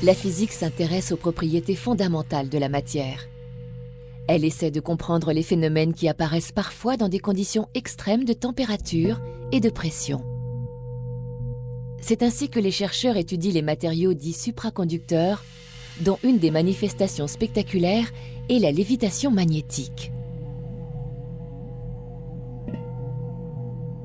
la physique s'intéresse aux propriétés fondamentales de la matière. Elle essaie de comprendre les phénomènes qui apparaissent parfois dans des conditions extrêmes de température et de pression. C'est ainsi que les chercheurs étudient les matériaux dits supraconducteurs, dont une des manifestations spectaculaires est la lévitation magnétique.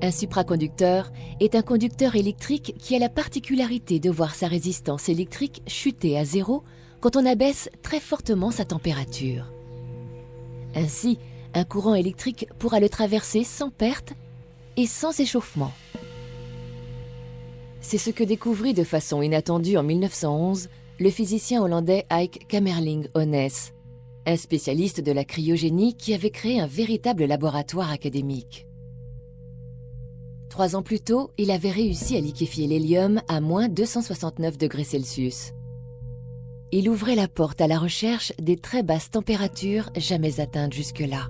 Un supraconducteur est un conducteur électrique qui a la particularité de voir sa résistance électrique chuter à zéro quand on abaisse très fortement sa température. Ainsi, un courant électrique pourra le traverser sans perte et sans échauffement. C'est ce que découvrit de façon inattendue en 1911 le physicien hollandais Eik Kamerlingh-Onnes, un spécialiste de la cryogénie qui avait créé un véritable laboratoire académique. 3 ans plus tôt, il avait réussi à liquéfier l'hélium à moins 269 degrés Celsius. Il ouvrait la porte à la recherche des très basses températures jamais atteintes jusque-là.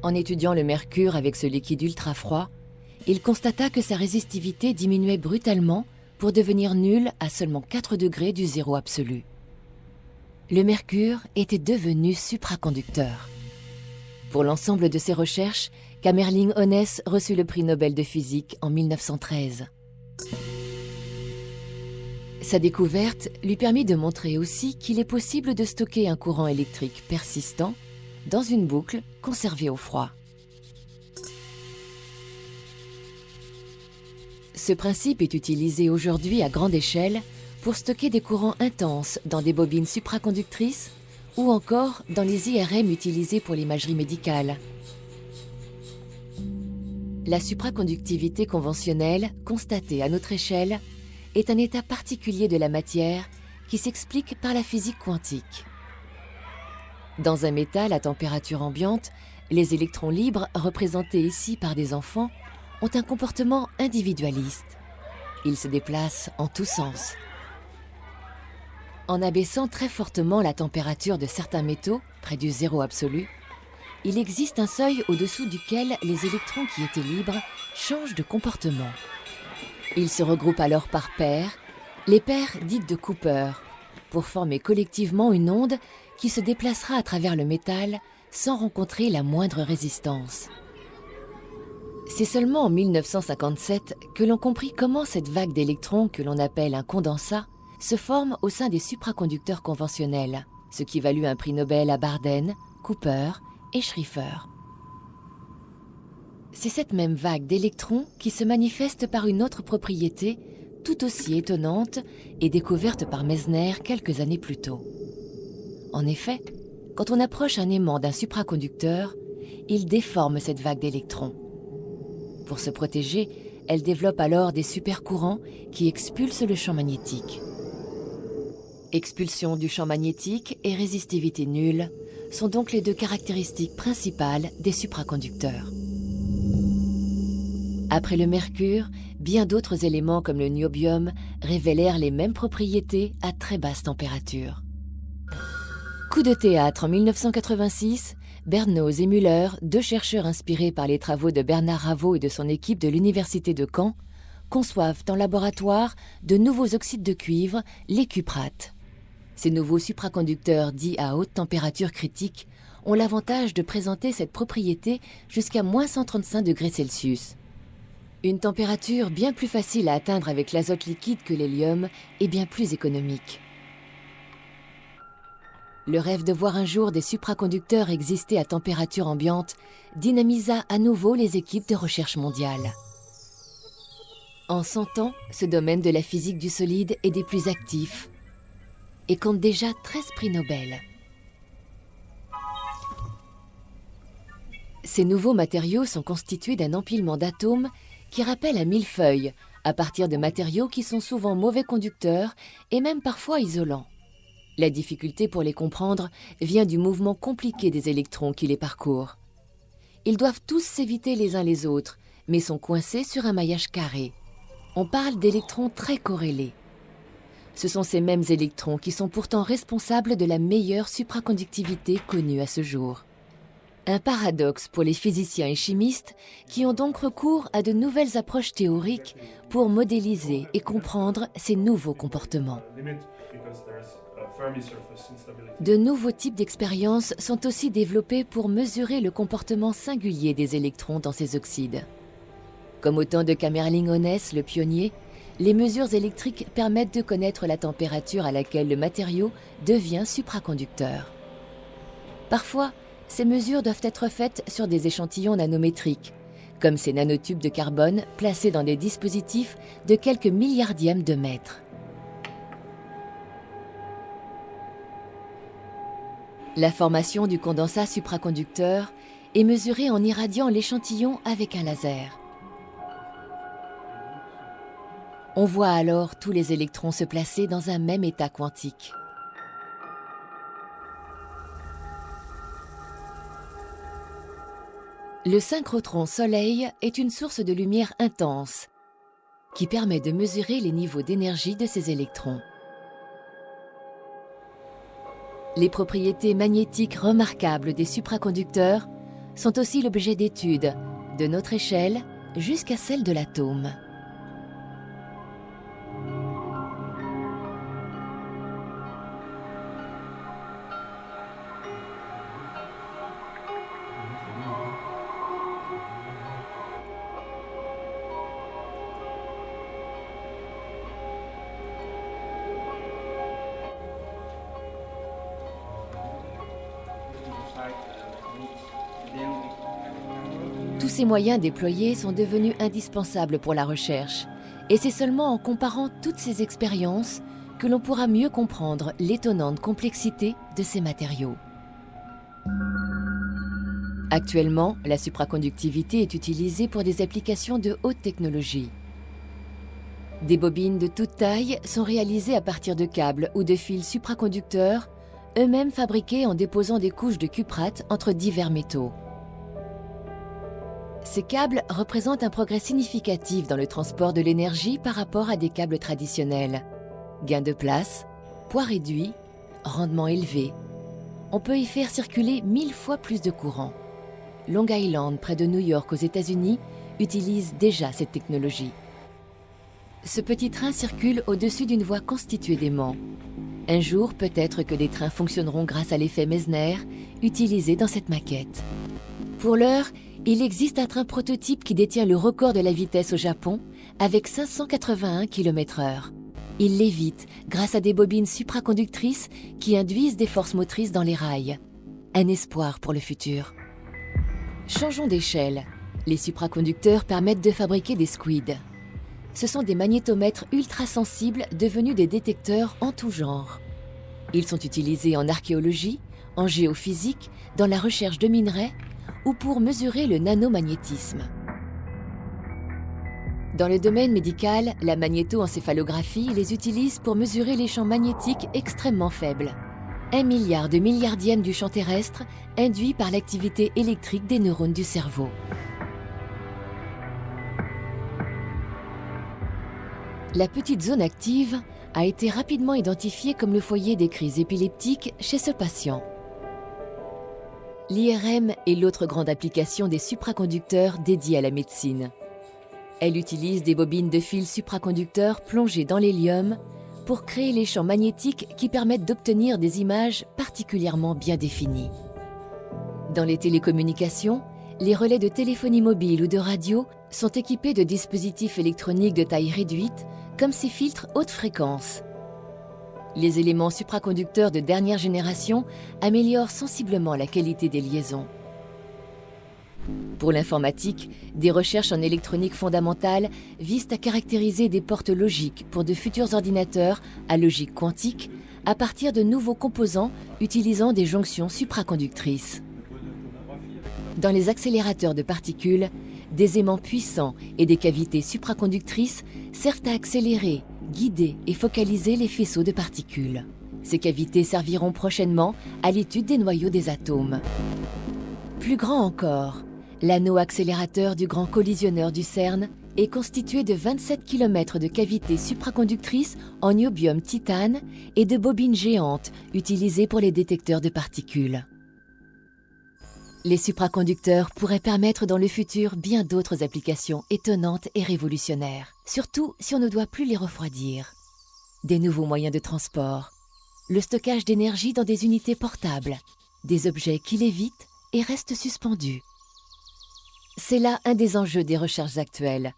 En étudiant le mercure avec ce liquide ultra froid, il constata que sa résistivité diminuait brutalement pour devenir nulle à seulement 4 degrés du zéro absolu. Le mercure était devenu supraconducteur. Pour l'ensemble de ses recherches, Kamerlingh-Onnes reçut le prix Nobel de physique en 1913. Sa découverte lui permit de montrer aussi qu'il est possible de stocker un courant électrique persistant dans une boucle conservée au froid. Ce principe est utilisé aujourd'hui à grande échelle pour stocker des courants intenses dans des bobines supraconductrices ou encore dans les IRM utilisés pour l'imagerie médicale. La supraconductivité conventionnelle, constatée à notre échelle, est un état particulier de la matière qui s'explique par la physique quantique. Dans un métal à température ambiante, les électrons libres, représentés ici par des enfants, ont un comportement individualiste. Ils se déplacent en tous sens. En abaissant très fortement la température de certains métaux, près du zéro absolu, il existe un seuil au-dessous duquel les électrons qui étaient libres changent de comportement. Ils se regroupent alors par paires, les paires dites de Cooper, pour former collectivement une onde qui se déplacera à travers le métal sans rencontrer la moindre résistance. C'est seulement en 1957 que l'on comprit comment cette vague d'électrons que l'on appelle un condensat se forme au sein des supraconducteurs conventionnels, ce qui valut un prix Nobel à Barden, Cooper et Schrieffer. C'est cette même vague d'électrons qui se manifeste par une autre propriété tout aussi étonnante et découverte par Meissner quelques années plus tôt. En effet, quand on approche un aimant d'un supraconducteur, il déforme cette vague d'électrons. Pour se protéger, elle développe alors des supercourants qui expulsent le champ magnétique. Expulsion du champ magnétique et résistivité nulle sont donc les 2 caractéristiques principales des supraconducteurs. Après le mercure, bien d'autres éléments comme le niobium révélèrent les mêmes propriétés à très basse température. Coup de théâtre en 1986, Bernoz et Müller, 2 chercheurs inspirés par les travaux de Bernard Ravaud et de son équipe de l'Université de Caen, conçoivent en laboratoire de nouveaux oxydes de cuivre, les cuprates. Ces nouveaux supraconducteurs dits à haute température critique ont l'avantage de présenter cette propriété jusqu'à moins 135 degrés Celsius. Une température bien plus facile à atteindre avec l'azote liquide que l'hélium et bien plus économique. Le rêve de voir un jour des supraconducteurs exister à température ambiante dynamisa à nouveau les équipes de recherche mondiale. En 100 ans, ce domaine de la physique du solide est des plus actifs et compte déjà 13 prix Nobel. Ces nouveaux matériaux sont constitués d'un empilement d'atomes qui rappelle un millefeuille, à partir de matériaux qui sont souvent mauvais conducteurs et même parfois isolants. La difficulté pour les comprendre vient du mouvement compliqué des électrons qui les parcourent. Ils doivent tous s'éviter les uns les autres, mais sont coincés sur un maillage carré. On parle d'électrons très corrélés. Ce sont ces mêmes électrons qui sont pourtant responsables de la meilleure supraconductivité connue à ce jour. Un paradoxe pour les physiciens et chimistes qui ont donc recours à de nouvelles approches théoriques pour modéliser et comprendre ces nouveaux comportements. De nouveaux types d'expériences sont aussi développés pour mesurer le comportement singulier des électrons dans ces oxydes. Comme au temps de Kamerlingh Onnes, le pionnier, les mesures électriques permettent de connaître la température à laquelle le matériau devient supraconducteur. Parfois, ces mesures doivent être faites sur des échantillons nanométriques, comme ces nanotubes de carbone placés dans des dispositifs de quelques milliardièmes de mètres. La formation du condensat supraconducteur est mesurée en irradiant l'échantillon avec un laser. On voit alors tous les électrons se placer dans un même état quantique. Le synchrotron Soleil est une source de lumière intense qui permet de mesurer les niveaux d'énergie de ces électrons. Les propriétés magnétiques remarquables des supraconducteurs sont aussi l'objet d'études, de notre échelle jusqu'à celle de l'atome. Tous ces moyens déployés sont devenus indispensables pour la recherche. Et c'est seulement en comparant toutes ces expériences que l'on pourra mieux comprendre l'étonnante complexité de ces matériaux. Actuellement, la supraconductivité est utilisée pour des applications de haute technologie. Des bobines de toute taille sont réalisées à partir de câbles ou de fils supraconducteurs, eux-mêmes fabriqués en déposant des couches de cuprate entre divers métaux. Ces câbles représentent un progrès significatif dans le transport de l'énergie par rapport à des câbles traditionnels. Gain de place, poids réduit, rendement élevé. On peut y faire circuler 1000 fois plus de courant. Long Island, près de New York aux États-Unis, utilise déjà cette technologie. Ce petit train circule au-dessus d'une voie constituée d'aimants. Un jour, peut-être que des trains fonctionneront grâce à l'effet Meissner, utilisé dans cette maquette. Pour l'heure, il existe un train prototype qui détient le record de la vitesse au Japon, avec 581 km/h. Il lévite grâce à des bobines supraconductrices qui induisent des forces motrices dans les rails. Un espoir pour le futur. Changeons d'échelle. Les supraconducteurs permettent de fabriquer des squids. Ce sont des magnétomètres ultra-sensibles devenus des détecteurs en tout genre. Ils sont utilisés en archéologie, en géophysique, dans la recherche de minerais ou pour mesurer le nanomagnétisme. Dans le domaine médical, la magnétoencéphalographie les utilise pour mesurer les champs magnétiques extrêmement faibles. 1 milliard de milliardièmes du champ terrestre induit par l'activité électrique des neurones du cerveau. La petite zone active a été rapidement identifiée comme le foyer des crises épileptiques chez ce patient. L'IRM est l'autre grande application des supraconducteurs dédiés à la médecine. Elle utilise des bobines de fils supraconducteurs plongées dans l'hélium pour créer les champs magnétiques qui permettent d'obtenir des images particulièrement bien définies. Dans les télécommunications, les relais de téléphonie mobile ou de radio sont équipés de dispositifs électroniques de taille réduite, comme ces filtres haute fréquence. Les éléments supraconducteurs de dernière génération améliorent sensiblement la qualité des liaisons. Pour l'informatique, des recherches en électronique fondamentale visent à caractériser des portes logiques pour de futurs ordinateurs à logique quantique à partir de nouveaux composants utilisant des jonctions supraconductrices. Dans les accélérateurs de particules, des aimants puissants et des cavités supraconductrices servent à accélérer, guider et focaliser les faisceaux de particules. Ces cavités serviront prochainement à l'étude des noyaux des atomes. Plus grand encore, l'anneau accélérateur du grand collisionneur du CERN est constitué de 27 km de cavités supraconductrices en niobium titane et de bobines géantes utilisées pour les détecteurs de particules. Les supraconducteurs pourraient permettre dans le futur bien d'autres applications étonnantes et révolutionnaires, surtout si on ne doit plus les refroidir. des nouveaux moyens de transport, le stockage d'énergie dans des unités portables, des objets qui lévitent et restent suspendus. C'est là un des enjeux des recherches actuelles,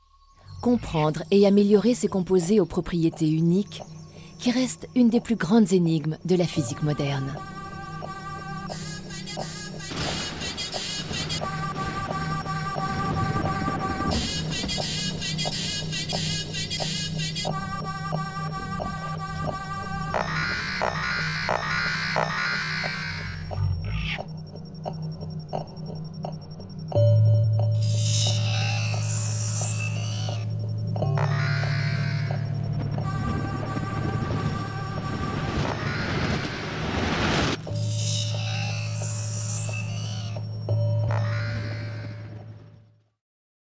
comprendre et améliorer ces composés aux propriétés uniques qui restent une des plus grandes énigmes de la physique moderne.